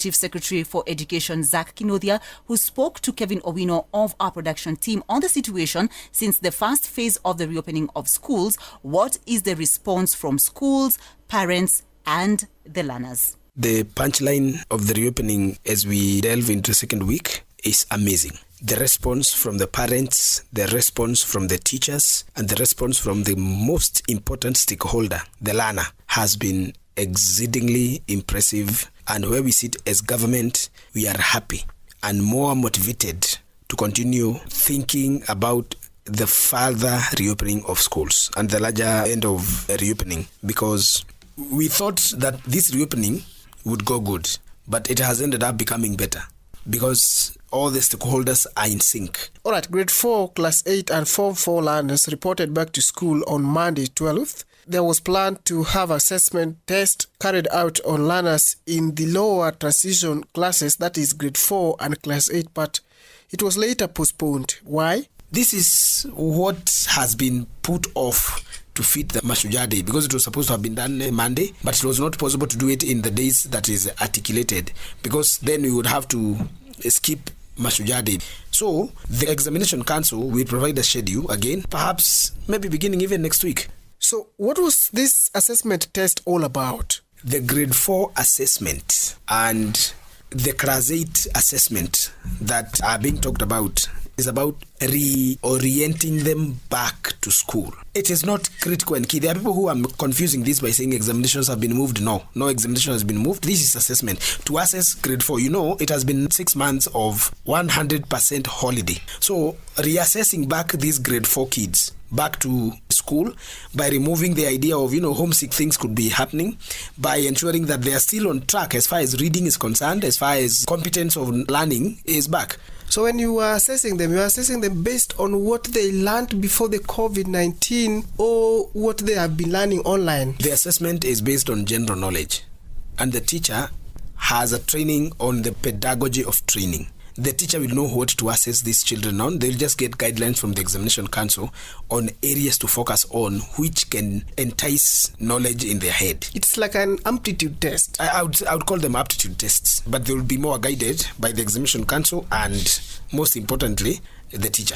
Chief Secretary for Education, Zach Kinodia, who spoke to Kevin Owino of our production team on the situation since the first phase of the reopening of schools. What is the response from schools, parents, and the learners? The punchline of the reopening as we delve into the second week is amazing. The response from the parents, the response from the teachers, and the response from the most important stakeholder, the learner, has been exceedingly impressive. And where we sit as government, we are happy and more motivated to continue thinking about the further reopening of schools and the larger end of reopening, because we thought that this reopening would go good, but it has ended up becoming better because all the stakeholders are in sync. All right, grade 4, class 8 and form 4 learners reported back to school on Monday 12th. There was planned to have assessment test carried out on learners in the lower transition classes, that is grade 4 and class 8, but it was later postponed. Why? This is what has been put off to fit the Mashujaa Day, because it was supposed to have been done Monday, but it was not possible to do it in the days that is articulated, because then we would have to skip Mashujaa Day. So the examination council will provide a schedule again, perhaps maybe beginning even next week. So what was this assessment test all about? The grade 4 assessment and the class 8 assessment that are being talked about is about reorienting them back to school. It is not critical and key. There are people who are confusing this by saying examinations have been moved. No examination has been moved. This is assessment. To assess grade 4, it has been 6 months of 100% holiday. So reassessing back these grade 4 kids back to school by removing the idea of, homesick things could be happening, by ensuring that they are still on track as far as reading is concerned, as far as competence of learning is back. So when you are assessing them based on what they learned before the COVID-19 or what they have been learning online? The assessment is based on general knowledge, and the teacher has a training on the pedagogy of training. The teacher will know what to assess these children on. They'll just get guidelines from the examination council on areas to focus on which can entice knowledge in their head. It's like an aptitude test. I would call them aptitude tests, but they will be more guided by the examination council and, most importantly, the teacher.